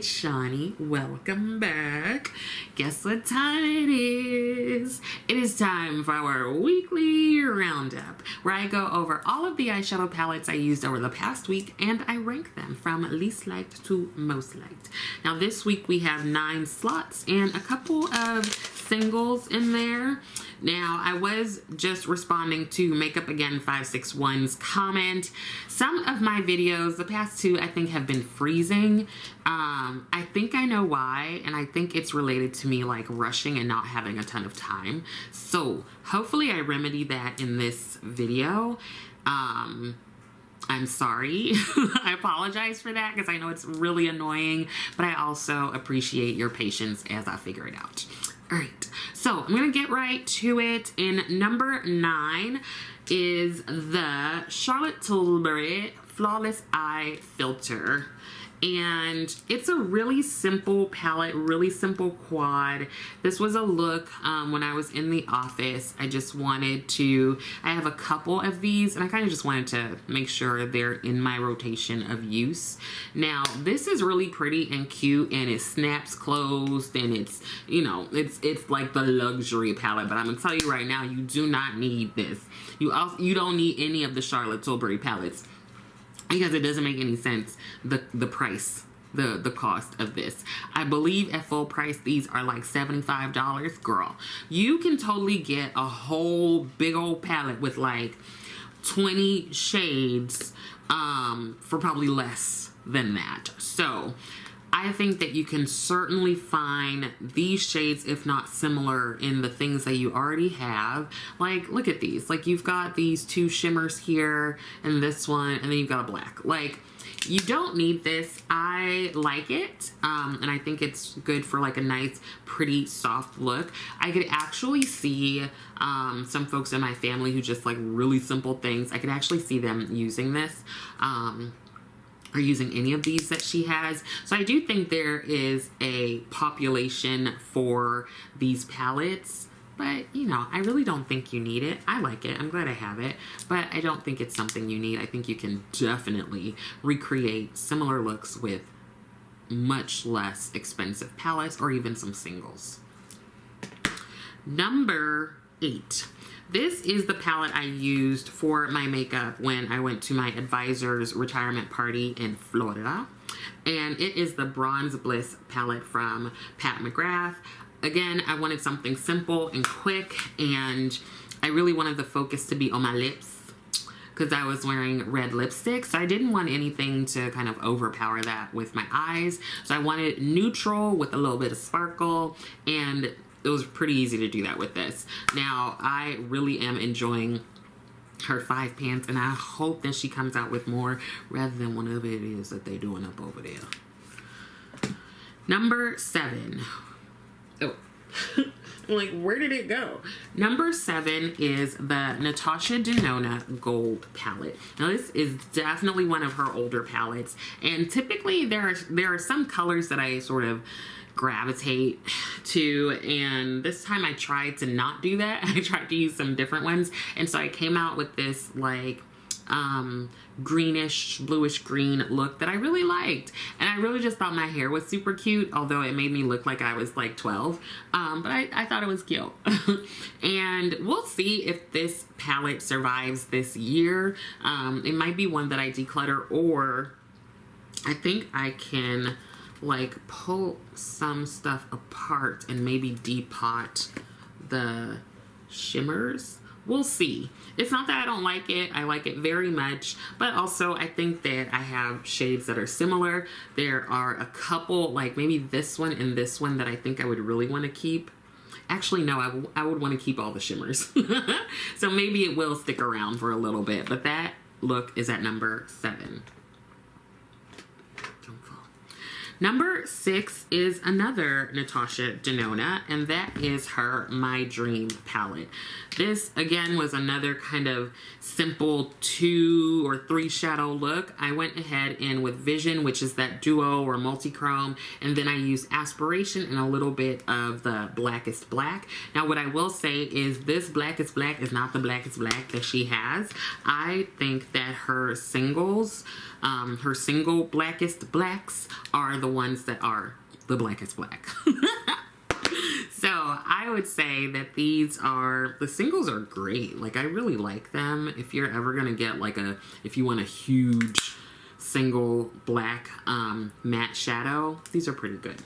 it's Shawnee. Welcome back. Guess what time it is? It is time for our weekly roundup, where I go over all of the eyeshadow palettes I used over the past week and I rank them from least liked to most liked. Now this week we have 9 slots and a couple of singles in there. Now, I was just responding to Makeup Again 561's comment. Some of my videos, the past 2, I think have been freezing. I think I know why, and I think it's related to me like rushing and not having a ton of time. So, hopefully I remedy that in this video. I'm sorry. I apologize for that because I know it's really annoying, but I also appreciate your patience as I figure it out. All right, so I'm gonna get right to it. In number 9 is the Charlotte Tilbury Flawless Eye Filter. And it's a really simple palette, really simple quad. This was a look when I was in the office. I just wanted to, I have a couple of these and I kind of just wanted to make sure they're in my rotation of use. Now, this is really pretty and cute and it snaps closed and it's, you know, it's like the luxury palette. But I'm gonna tell you right now, you do not need this. You don't need any of the Charlotte Tilbury palettes, because it doesn't make any sense, the price, the cost of this. I believe at full price, these are like $75. Girl, you can totally get a whole big old palette with like 20 shades for probably less than that. So I think that you can certainly find these shades, if not similar, in the things that you already have. Like, look at these. Like, you've got these 2 shimmers here and this one, and then you've got a black. Like, you don't need this. I like it, and I think it's good for like a nice, pretty, soft look. I could actually see some folks in my family who just like really simple things. I could actually see them using this. Or using any of these that she has. So I do think there is a population for these palettes, but you know, I really don't think you need it. I like it, I'm glad I have it, but I don't think it's something you need. I think you can definitely recreate similar looks with much less expensive palettes or even some singles. Number 8. This is the palette I used for my makeup when I went to my advisor's retirement party in Florida. And it is the Bronze Bliss palette from Pat McGrath. Again, I wanted something simple and quick, and I really wanted the focus to be on my lips because I was wearing red lipstick. So I didn't want anything to kind of overpower that with my eyes. So I wanted neutral with a little bit of sparkle, and it was pretty easy to do that with this. Now, I really am enjoying her 5 pans, and I hope that she comes out with more rather than whatever it is that they're doing up over there. Number 7. Oh, I'm like, where did it go? Number 7 is the Natasha Denona Gold palette. Now, this is definitely one of her older palettes, and typically there are some colors that I sort of gravitate to, and this time I tried to not do that. I tried to use some different ones, and so I came out with this like greenish, bluish green look that I really liked, and I really just thought my hair was super cute, although it made me look like I was like 12, but I thought it was cute. And we'll see if this palette survives this year. It might be one that I declutter, or I think I can like pull some stuff apart and maybe depot the shimmers. We'll see. It's not that I don't like it. I like it very much, but also I think that I have shades that are similar. There are a couple, like maybe this one and this one, that I think I would really want to keep. Actually, no, I would want to keep all the shimmers. So maybe it will stick around for a little bit, but that look is at number 7. Number 6 is another Natasha Denona, and that is her My Dream palette. This, again, was another kind of simple 2 or 3 shadow look. I went ahead and with Vision, which is that duo or multi-chrome, and then I used Aspiration and a little bit of the Blackest Black. Now, what I will say is this Blackest Black is not the Blackest Black that she has. I think that her singles, her single Blackest Blacks are the ones that are the blackest black. So I would say that these are, the singles are great. Like, I really like them. If you're ever gonna get like if you want a huge single black matte shadow, these are pretty good.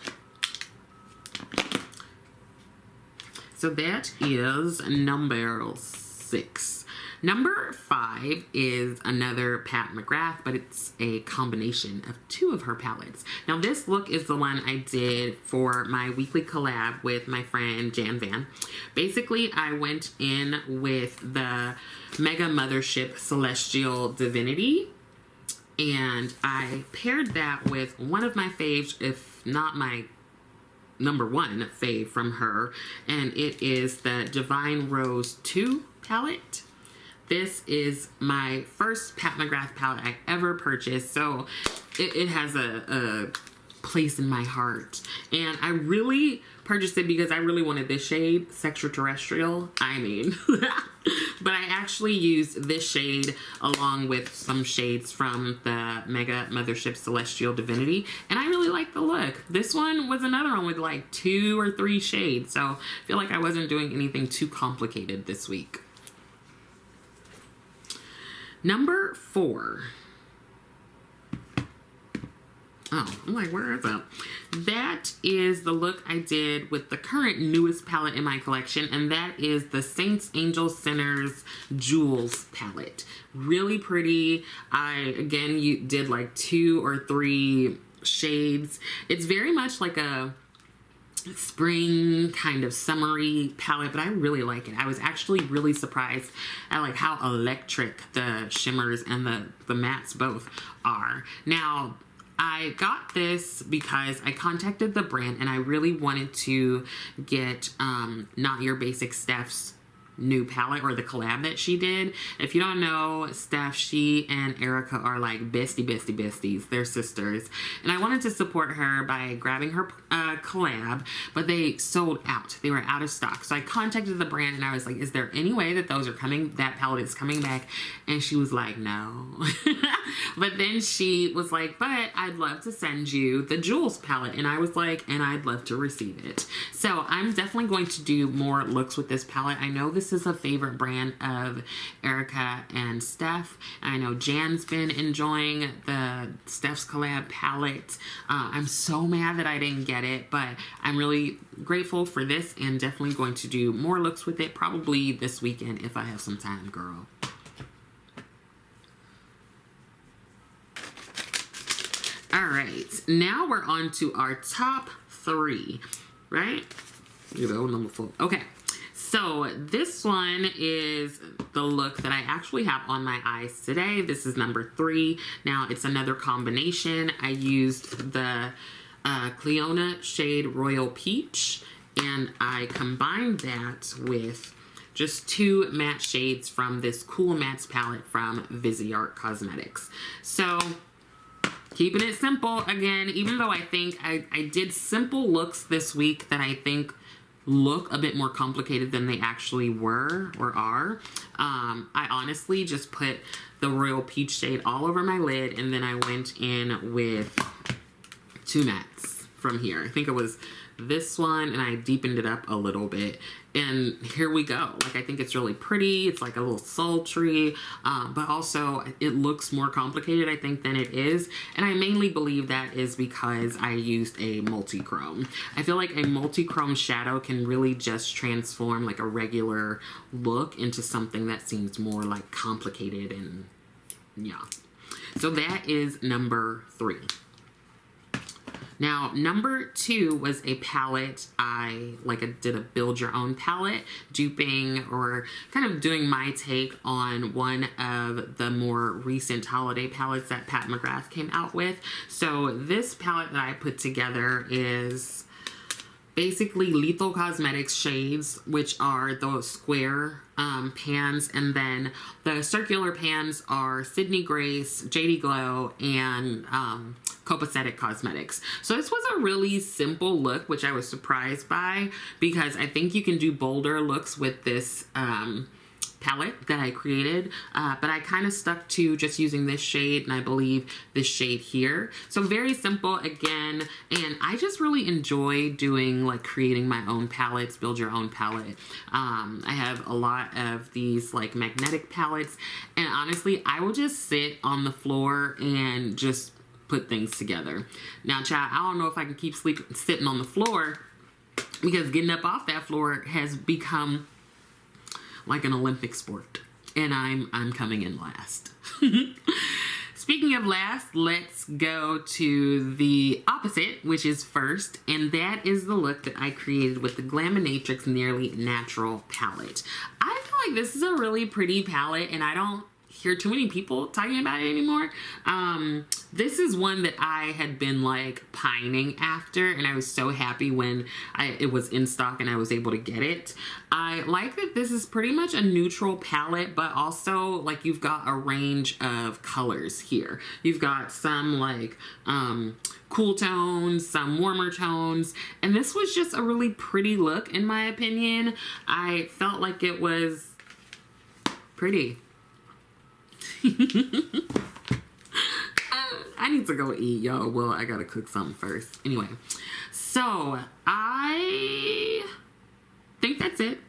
So that is number 6. Number 5 is another Pat McGrath, but it's a combination of 2 of her palettes. Now this look is the one I did for my weekly collab with my friend Jan Van. Basically, I went in with the Mega Mothership Celestial Divinity, and I paired that with one of my faves, if not my number 1 fave from her, and it is the Divine Rose 2 palette. This is my first Pat McGrath palette I ever purchased, so it has a place in my heart. And I really purchased it because I really wanted this shade, Extraterrestrial. I mean, but I actually used this shade along with some shades from the Mega Mothership Celestial Divinity, and I really like the look. This one was another one with like 2 or 3 shades, so I feel like I wasn't doing anything too complicated this week. Number 4. Oh, I'm like, where is that? That is the look I did with the current newest palette in my collection, and that is the Saints, Angels, Sinners Jewels palette. Really pretty. You did like 2 or 3 shades. It's very much like a spring kind of summery palette, but I really like it. I was actually really surprised at like how electric the shimmers and the mattes both are. Now, I got this because I contacted the brand and I really wanted to get Not Your Basic Steph's new palette, or the collab that she did. If you don't know Steph, she and Erica are like besties. They're sisters. And I wanted to support her by grabbing her collab, but they sold out. They were out of stock. So I contacted the brand and I was like, is there any way that that palette is coming back? And she was like, no. But then she was like, but I'd love to send you the Jewels palette. And I was like, and I'd love to receive it. So I'm definitely going to do more looks with this palette. I know this is a favorite brand of Erica and Steph. I know Jan's been enjoying the Steph's collab palette. I'm so mad that I didn't get it, but I'm really grateful for this and definitely going to do more looks with it, probably this weekend if I have some time, girl. All right, now we're on to our top 3, right? Number 4. Okay. So this one is the look that I actually have on my eyes today. This is number 3. Now it's another combination. I used the Cleona shade Royal Peach, and I combined that with just 2 matte shades from this Cool Mattes palette from Viseart Cosmetics. So keeping it simple again, even though I think I did simple looks this week that I think look a bit more complicated than they actually were or are. I honestly just put the Royal Peach shade all over my lid, and then I went in with 2 mattes from here. I think it was this one, and I deepened it up a little bit, and here we go. Like, I think it's really pretty. It's like a little sultry, but also it looks more complicated, I think, than it is, and I mainly believe that is because I used a multi-chrome. I feel like a multi-chrome shadow can really just transform like a regular look into something that seems more like complicated, and yeah. So that is number 3. Now, number 2 was a palette. I did a build your own palette, duping or kind of doing my take on one of the more recent holiday palettes that Pat McGrath came out with. So this palette that I put together is basically Lethal Cosmetics shades, which are those square pans, and then the circular pans are Sydney Grace, JD Glow, and Copacetic Cosmetics. So this was a really simple look, which I was surprised by, because I think you can do bolder looks with this palette that I created, but I kind of stuck to just using this shade, and I believe this shade here. So very simple again, and I just really enjoy doing like creating my own palettes, build your own palette. I have a lot of these like magnetic palettes, and honestly, I will just sit on the floor and just put things together. Now, child, I don't know if I can keep sitting on the floor, because getting up off that floor has become like an Olympic sport, and I'm coming in last. Speaking of last, let's go to the opposite, which is first, and that is the look that I created with the Glaminatrix Nearly Natural palette. I feel like this is a really pretty palette, and I don't hear too many people talking about it anymore. This is one that I had been like pining after, and I was so happy when it was in stock and I was able to get it. I like that this is pretty much a neutral palette, but also like you've got a range of colors here. You've got some like cool tones, some warmer tones, and this was just a really pretty look in my opinion. I felt like it was pretty. I need to go eat, y'all. Well, I gotta cook something first. Anyway, so I think that's it.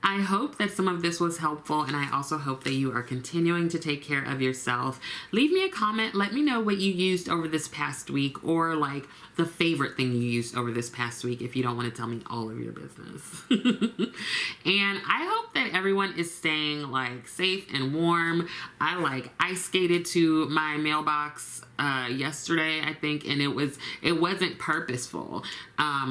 I hope that some of this was helpful, and I also hope that you are continuing to take care of yourself. Leave me a comment. Let me know what you used over this past week, or like the favorite thing you used over this past week if you don't want to tell me all of your business. And I hope that everyone is staying like safe and warm. I like ice skated to my mailbox yesterday, I think, and it wasn't purposeful.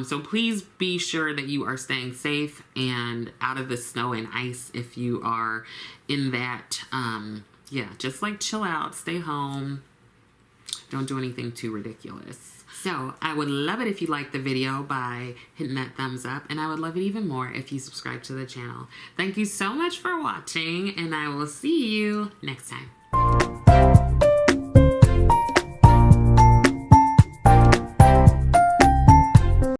So please be sure that you are staying safe and out of the snow and ice if you are in that. Yeah, just like chill out, stay home, don't do anything too ridiculous. So I would love it if you liked the video by hitting that thumbs up, and I would love it even more if you subscribe to the channel. Thank you so much for watching, and I will see you next time.